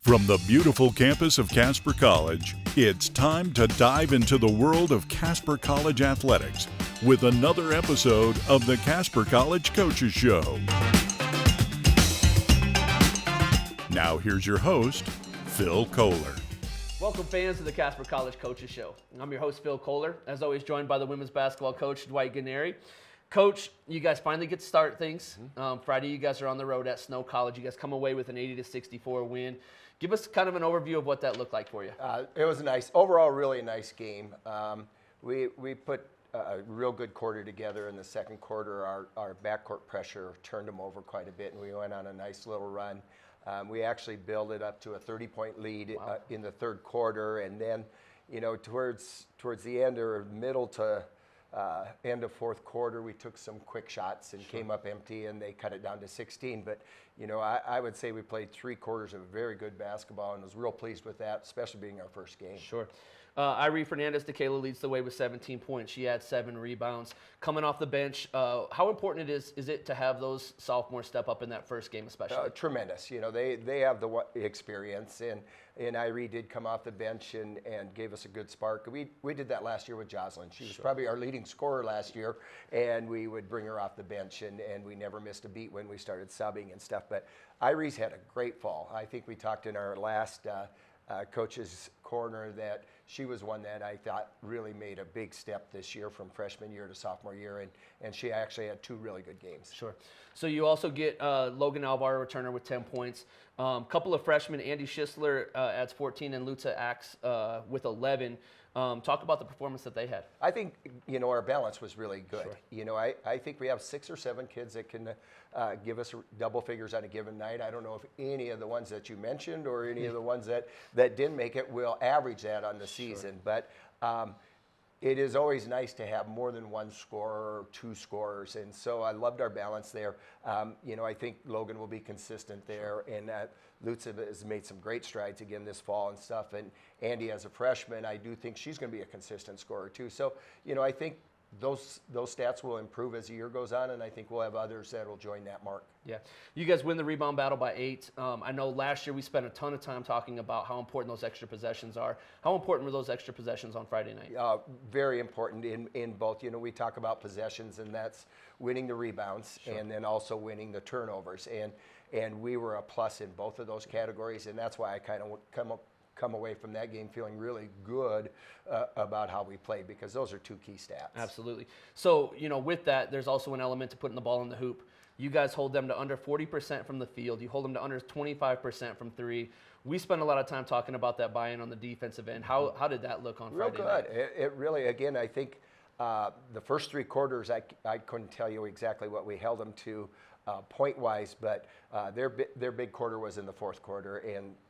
From the beautiful campus of Casper College, it's time to dive into the world of Casper College athletics with another episode of the Casper College Coaches Show. Now here's your host, Phil Kohler. Welcome fans to the Casper College Coaches Show. I'm your host, Phil Kohler, as always joined by the women's basketball coach, Dwight Gennari. Coach, you guys finally get to start things. Friday, you guys are on the road at Snow College. You guys come away with an 80-64 win. Give us kind of an overview of what that looked like for you. It was a nice, overall, really nice game. We put a real good quarter together. In the second quarter, our backcourt pressure turned them over quite a bit, and we went on a nice little run. We actually built it up to a 30-point lead in the third quarter, and then, towards the end or middle to end of fourth quarter, we took some quick shots and came up empty, and they cut it down to 16. But, I would say we played 3 quarters of very good basketball and was real pleased with that, especially being our first game. Sure. Irie Fernandez-DeCayla leads the way with 17 points. She had 7 rebounds. Coming off the bench, how important is it to have those sophomores step up in that first game especially? Tremendous. They have the experience, and Irie did come off the bench and gave us a good spark. We did that last year with Jocelyn. She was probably our leading scorer last year, and we would bring her off the bench, and we never missed a beat when we started subbing and stuff. But Irie's had a great fall. I think we talked in our last coach's corner that she was one that I thought really made a big step this year from freshman year to sophomore year, and she actually had 2 really good games. Sure. So you also get Logan Alvaro, returner, with 10 points. Couple of freshmen, Andy Schisler adds 14 and Lutza Axe with 11. Talk about the performance that they had. I think, our balance was really good. Sure. I think we have 6 or 7 kids that can give us double figures on a given night. I don't know if any of the ones that you mentioned or any of the ones that didn't make it will average that on the season. Sure. But it is always nice to have more than 1 scorer or 2 scorers, and so I loved our balance there. I think Logan will be consistent there, and Lutza has made some great strides again this fall and stuff, and Andy as a freshman, I do think she's going to be a consistent scorer too. So, I think those stats will improve as the year goes on, and I think we'll have others that will join that mark. Yeah. You guys win the rebound battle by 8. I know last year we spent a ton of time talking about how important those extra possessions are. How important were those extra possessions on Friday night? Very important in both. We talk about possessions, and that's winning the rebounds, sure, and then also winning the turnovers. And we were a plus in both of those categories, and that's why I kind of come away from that game feeling really good about how we played, because those are 2 key stats. Absolutely. So, with that, there's also an element to putting the ball in the hoop. You guys hold them to under 40% from the field. You hold them to under 25% from 3. We spent a lot of time talking about that buy-in on the defensive end. How did that look on Friday night? Real good. It really, again, I think the first 3 quarters, I couldn't tell you exactly what we held them to point-wise, but their big quarter was in the fourth quarter,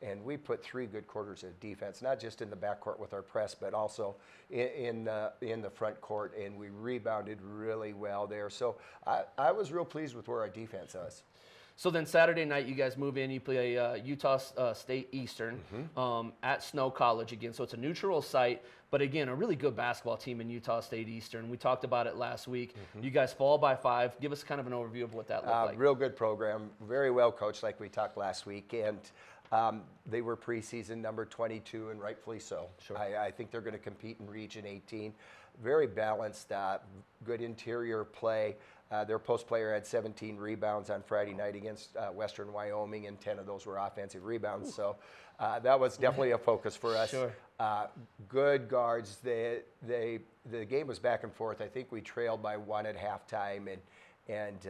and we put 3 good quarters of defense, not just in the backcourt with our press, but also in the front court, and we rebounded really well there. So I was real pleased with where our defense was. So then Saturday night, you guys move in. You play Utah State Eastern at Snow College again. So it's a neutral site, but again, a really good basketball team in Utah State Eastern. We talked about it last week. You guys fall by 5. Give us kind of an overview of what that looked like. Real good program, very well coached, like we talked last week, and they were preseason number 22, and rightfully so. Sure. I think they're going to compete in Region 18. Very balanced, good interior play. Their post player had 17 rebounds on Friday night against Western Wyoming, and 10 of those were offensive rebounds. Ooh. So that was definitely a focus for us. Sure. Good guards. The game was back and forth. I think we trailed by 1 at halftime, and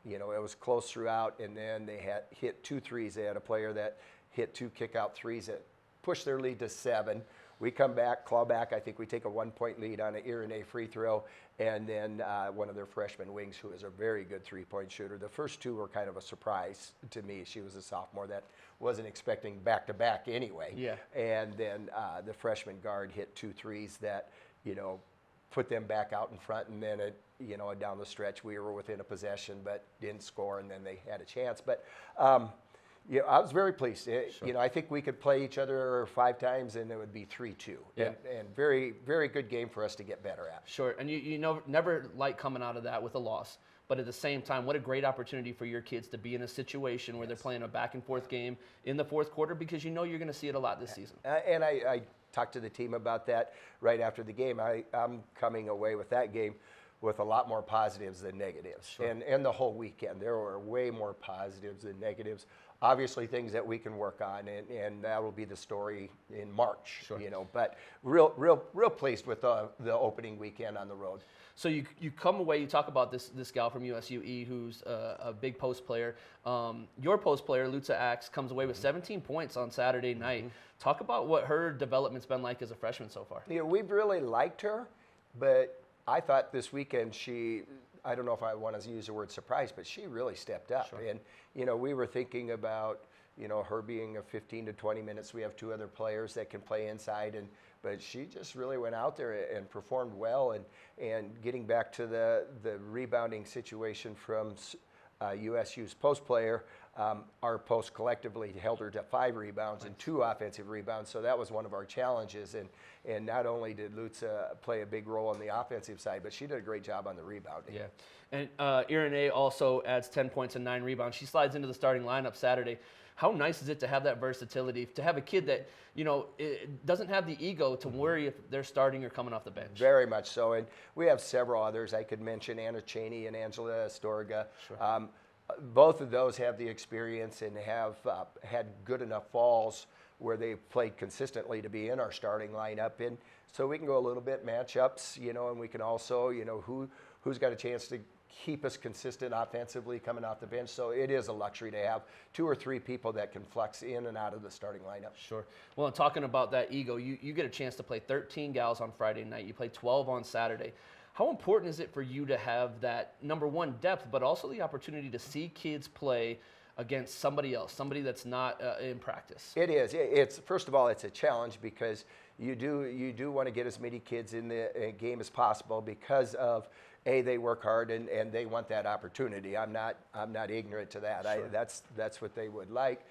it was close throughout. And then they had hit 2 threes. They had a player that hit 2 kick-out threes that pushed their lead to 7. We come back, claw back. I think we take a 1-point lead on an Irene free throw, and then one of their freshman wings, who is a very good 3-point shooter. The first 2 were kind of a surprise to me. She was a sophomore that wasn't expecting back-to-back anyway. Yeah. And then the freshman guard hit 2 threes that, put them back out in front, and then down the stretch we were within a possession but didn't score, and then they had a chance. But I was very pleased. Sure. I think we could play each other 5 times and it would be 3-2. Yeah. And very, very good game for us to get better at. Sure. And you never like coming out of that with a loss. But at the same time, what a great opportunity for your kids to be in a situation where they're playing a back and forth game in the fourth quarter, because you know you're going to see it a lot this season. And I talked to the team about that right after the game. I'm coming away with that game with a lot more positives than negatives. Sure. And the whole weekend, there were way more positives than negatives. Obviously, things that we can work on, and that will be the story in March. Sure. But real pleased with the opening weekend on the road. So you come away, you talk about this gal from USUE who's a big post player. Your post player, Lutza Axe, comes away with 17 points on Saturday night. Talk about what her development's been like as a freshman so far. We've really liked her, but I thought this weekend I don't know if I want to use the word surprise, but she really stepped up. Sure. And, we were thinking about, her being a 15 to 20 minutes. We have two other players that can play inside, but she just really went out there and performed well. And getting back to the rebounding situation from USU's post player, our post collectively held her to 5 rebounds and 2 offensive rebounds. So that was one of our challenges. And not only did Lutza play a big role on the offensive side, but she did a great job on the rebounding. Yeah. And Irene also adds 10 points and 9 rebounds. She slides into the starting lineup Saturday. How nice is it to have that versatility, to have a kid that, it doesn't have the ego to worry if they're starting or coming off the bench? Very much so. And we have several others. I could mention Anna Cheney and Angela Astorga. Sure. Both of those have the experience and have had good enough falls where they've played consistently to be in our starting lineup. And so we can go a little bit matchups, and we can also, who's got a chance to keep us consistent offensively coming off the bench. So it is a luxury to have 2 or 3 people that can flex in and out of the starting lineup. Sure. Well, and talking about that ego, you get a chance to play 13 gals on Friday night. You play 12 on Saturday. How important is it for you to have that, number one, depth, but also the opportunity to see kids play against somebody else, somebody that's not in practice? It is. It's first of all, it's a challenge because you do want to get as many kids in the game as possible because of they work hard and they want that opportunity. I'm not ignorant to that. Sure. That's what they would like.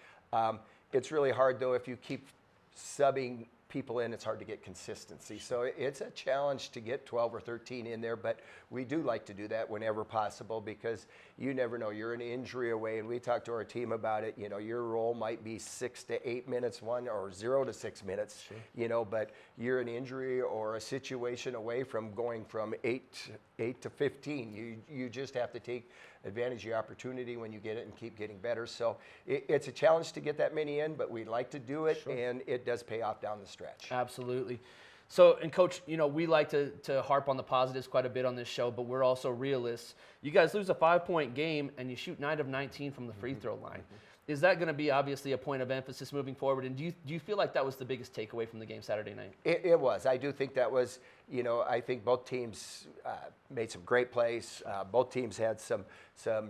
It's really hard though if you keep subbing people in, it's hard to get consistency. So it's a challenge to get 12 or 13 in there, but we do like to do that whenever possible because you never know. You're an injury away, and we talked to our team about it. Your role might be 6 to 8 minutes, or 0 to 6 minutes, Sure. But you're an injury or a situation away from going from 8 to 15. You just have to take advantage of the opportunity when you get it and keep getting better. So it's a challenge to get that many in, but we like to do it, Sure. and it does pay off down the stretch. Absolutely. So, and Coach, we like to harp on the positives quite a bit on this show, but we're also realists. You guys lose a 5-point game, and you shoot 9 of 19 from the free throw line. Is that going to be obviously a point of emphasis moving forward? And do you feel like that was the biggest takeaway from the game Saturday night? It was. I do think that was, I think both teams made some great plays. Both teams had some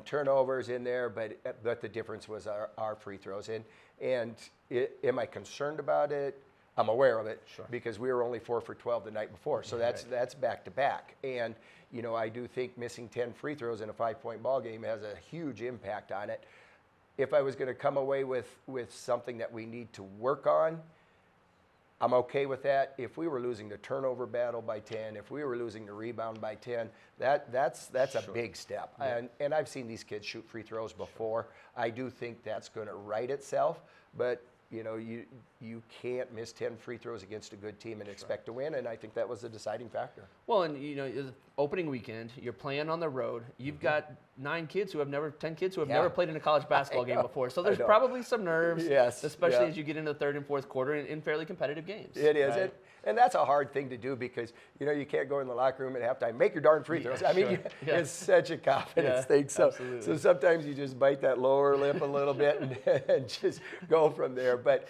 turnovers in there, but the difference was our free throws. And am I concerned about it? I'm aware of it. Sure. Because we were only 4 for 12 the night before. So that's back to back. And, I do think missing 10 free throws in a 5-point ball game has a huge impact on it. If I was going to come away with something that we need to work on, I'm okay with that. If we were losing the turnover battle by 10, if we were losing the rebound by 10, that's Sure. a big step. Yeah. And I've seen these kids shoot free throws before. I do think that's going to right itself, but you can't miss 10 free throws against a good team and expect to win, and I think that was the deciding factor. Well, and it's opening weekend, you're playing on the road. You've got 10 kids who have never played in a college basketball game before. So there's probably some nerves, Yes, especially as you get into the 3rd and 4th quarter in fairly competitive games. It is. Right? And that's a hard thing to do because, you can't go in the locker room at halftime, make your darn free throws. I mean, Sure. it's such a confidence thing. So sometimes you just bite that lower lip a little bit and just go from there. But,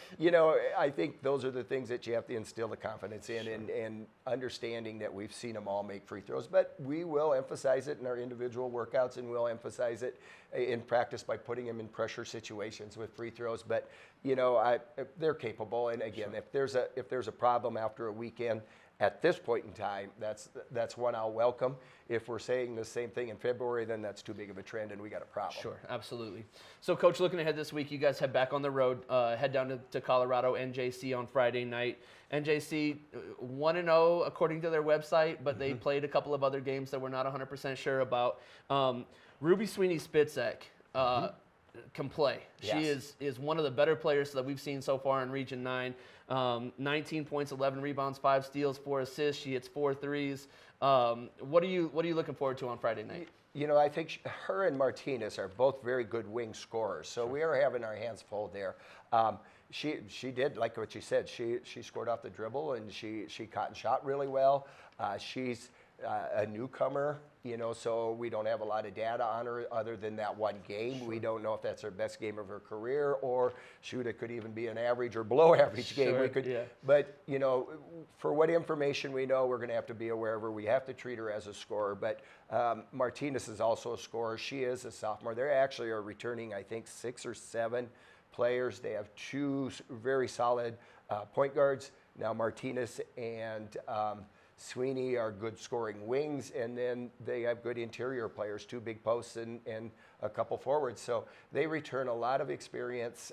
I think those are the things that you have to instill the confidence in and understanding that we've seen them all make free throws. But we will emphasize it in our individual workouts, and we'll emphasize it in practice by putting them in pressure situations with free throws. But, they're capable. And again, if there's a problem after a weekend, at this point in time, that's one I'll welcome. If we're saying the same thing in February, then that's too big of a trend and we got a problem. Sure, absolutely. So, Coach, looking ahead this week, you guys head back on the road, head down to Colorado, NJC on Friday night. NJC 1-0 according to their website, but they played a couple of other games that we're not 100% sure about. Ruby Sweeney-Spitzek can play. Yes. She is one of the better players that we've seen so far in Region 9. 19 points, 11 rebounds, 5 steals, 4 assists. She hits 4 threes. What are you looking forward to on Friday night? You know, I think her and Martinez are both very good wing scorers, so we are having our hands full there. She did, like what you said, she scored off the dribble, and she caught and shot really well. She's a newcomer, you know, so we don't have a lot of data on her other than that one game. Sure. We don't know if that's her best game of her career, or shoot, it could even be an average or below average game. We could, but you know, for what information we know, we're going to have to be aware of her. We have to treat her as a scorer. But Martinez is also a scorer. She is a sophomore. They actually are returning, I think, 6 or 7 players. They have 2 very solid point guards. Now Martinez and Sweeney are good scoring wings, and then they have good interior players, 2 big posts and a couple forwards. So they return a lot of experience.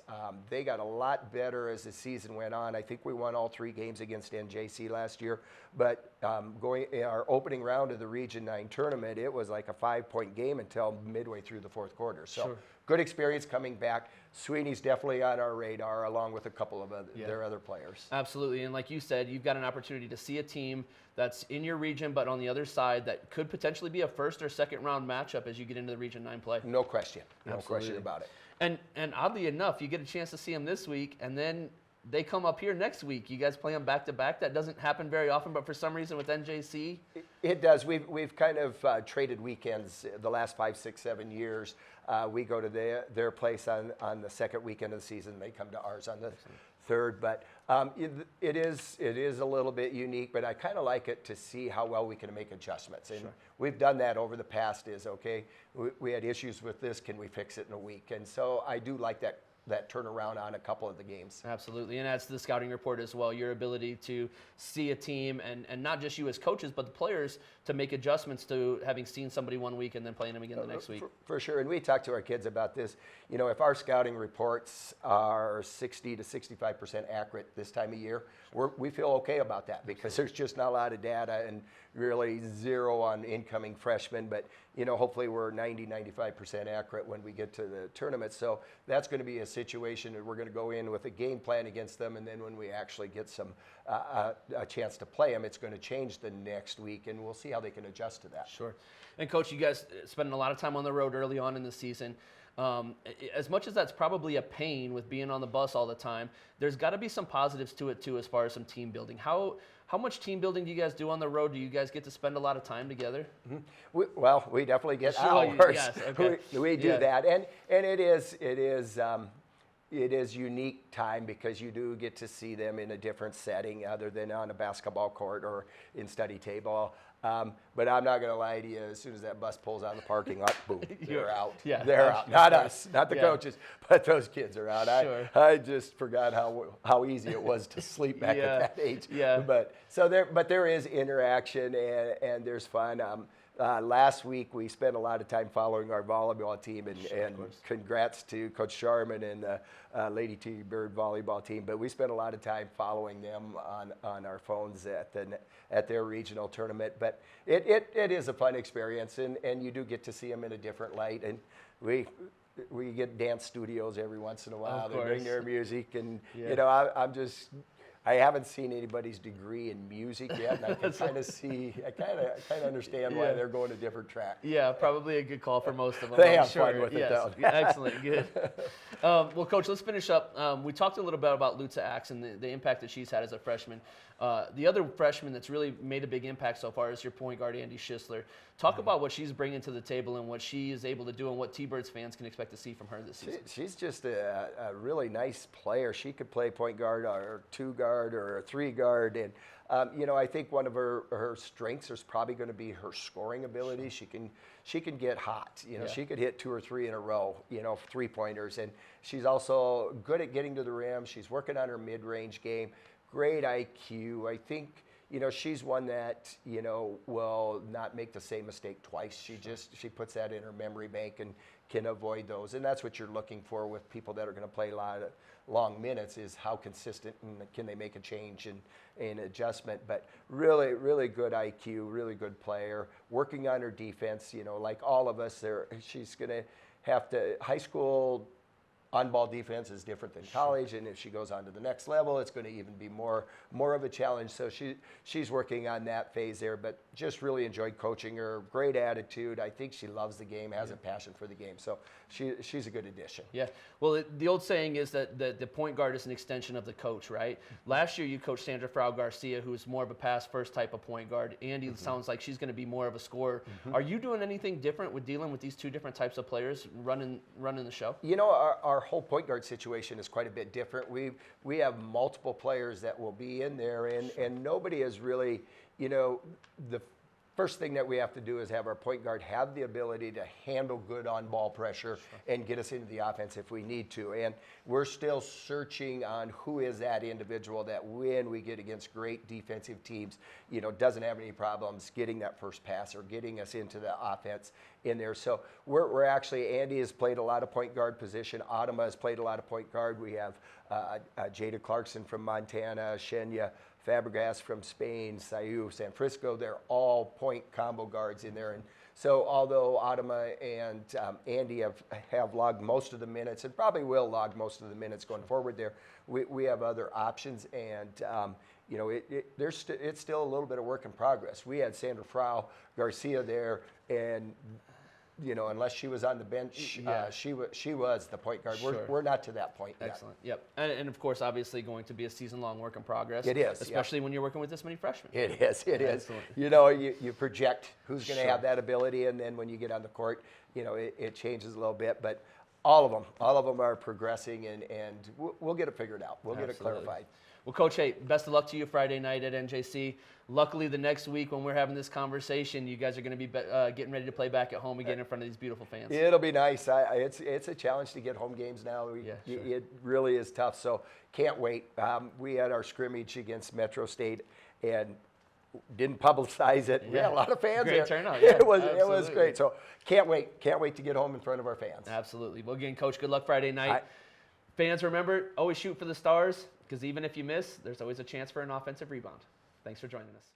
They got a lot better as the season went on. I think we won all 3 games against NJC last year, but going in our opening round of the Region 9 tournament, it was like a 5-point game until midway through the 4th quarter. So good experience coming back. Sweeney's definitely on our radar, along with a couple of their other players. Absolutely, and like you said, you've got an opportunity to see a team that's in your region, but on the other side, that could potentially be a 1st or 2nd round matchup as you get into the Region 9 play. No question. No question about it. And oddly enough, you get a chance to see them this week, and then they come up here next week. You guys play them back-to-back. That doesn't happen very often, but for some reason with NJC. It does. We've kind of traded weekends the last 5, 6, 7 years. We go to their place on the 2nd weekend of the season. They come to ours on the 3rd. But it is a little bit unique, but I kind of like it to see how well we can make adjustments. And we've done that over the past is, okay, we had issues with this. Can we fix it in a week? And so I do like that turnaround on a couple of the games. Absolutely, and adds to the scouting report as well, your ability to see a team, and not just you as coaches, but the players to make adjustments to having seen somebody one week and then playing them again the next week. For sure, and we talk to our kids about this. You know, if our scouting reports are 60 to 65% accurate this time of year, we feel okay about that, because there's just not a lot of data and really 0 on incoming freshmen. But, you know, hopefully we're 90, 95% accurate when we get to the tournament. So that's going to be a situation that we're going to go in with a game plan against them, and then when we actually get some a chance to play them, it's going to change the next week, and we'll see how they can adjust to that. Sure. And Coach, you guys spending a lot of time on the road early on in the season. As much as that's probably a pain with being on the bus all the time, there's got to be some positives to it too, as far as some team building. How much team building do you guys do on the road? Do you guys get to spend a lot of time together? Mm-hmm. We definitely get hours. Yes, okay. We do that, and it is unique time, because you do get to see them in a different setting other than on a basketball court or in study table. But I'm not going to lie to you, as soon as that bus pulls out of the parking lot, boom, they're out. Yeah, they're out. Not us, not the coaches, but those kids are out. Sure. I just forgot how easy it was to sleep back at that age. Yeah. But there is interaction, and there's fun. Last week, we spent a lot of time following our volleyball team, and congrats to Coach Sharman and the Lady T-Bird volleyball team. But we spent a lot of time following them on our phones at their regional tournament. But it is a fun experience, and you do get to see them in a different light. And we get dance studios every once in a while. They bring their music, and you know, I haven't seen anybody's degree in music yet, and I can kind of understand why they're going a different track. Yeah, probably a good call for most of them. They have fun with it, though. Excellent, good. Well, Coach, let's finish up. We talked a little bit about Lutza Axe and the impact that she's had as a freshman. The other freshman that's really made a big impact so far is your point guard, Andy Schisler. Talk about what she's bringing to the table and what she is able to do, and what T-Birds fans can expect to see from her this season. She's just a really nice player. She could play point guard or 2-guard or a 3-guard. And, you know, I think one of her strengths is probably going to be her scoring ability. She can get hot. You know, she could hit 2 or 3 in a row, you know, 3-pointers. And she's also good at getting to the rim. She's working on her mid-range game. Great IQ. I think she's one that, will not make the same mistake twice. She puts that in her memory bank and can avoid those. And that's what you're looking for with people that are going to play a lot of long minutes, is how consistent and can they make a change and adjustment. But really, really good IQ, really good player, working on her defense, like all of us there. She's going to have to, high school on-ball defense is different than college, and if she goes on to the next level, it's going to even be more of a challenge. So she's working on that phase there, but just really enjoyed coaching her. Great attitude. I think she loves the game, has a passion for the game. So she's a good addition. Yeah. Well, the old saying is that the point guard is an extension of the coach, right? Last year you coached Sandra Frau Garcia, who's more of a pass-first type of point guard. Andy sounds like she's going to be more of a scorer. Are you doing anything different with dealing with these two different types of players running the show? Our whole point guard situation is quite a bit different. We have multiple players that will be in there, and nobody is really, the first thing that we have to do is have our point guard have the ability to handle good on-ball pressure and get us into the offense if we need to. And we're still searching on who is that individual that when we get against great defensive teams, doesn't have any problems getting that first pass or getting us into the offense in there. So we're actually, Andy has played a lot of point guard position. Adama has played a lot of point guard. We have Jada Clarkson from Montana, Shenya Fabregas from Spain, Sayu, San Francisco. They're all point combo guards in there. And so although Adama and Andy have logged most of the minutes and probably will log most of the minutes going forward there, we have other options. And, it's still a little bit of work in progress. We had Sandra Frau Garcia there, and unless she was on the bench, she was the point guard. We're not to that point yet. Excellent. Yep. And of course, obviously, going to be a season-long work in progress. It is, especially when you're working with this many freshmen. It is. Excellent. You project who's going to have that ability, and then when you get on the court, it changes a little bit. But all of them are progressing, and we'll get it figured out. We'll get it clarified. Well, Coach, hey, best of luck to you Friday night at NJC. Luckily, the next week when we're having this conversation, you guys are going to be getting ready to play back at home again in front of these beautiful fans. It'll be nice. It's a challenge to get home games now. It really is tough, so can't wait. We had our scrimmage against Metro State and didn't publicize it. We had a lot of fans there. Great turnout. Yeah, it was great. So can't wait to get home in front of our fans. Absolutely. Well, again, Coach, good luck Friday night. Fans, remember, always shoot for the stars, because even if you miss, there's always a chance for an offensive rebound. Thanks for joining us.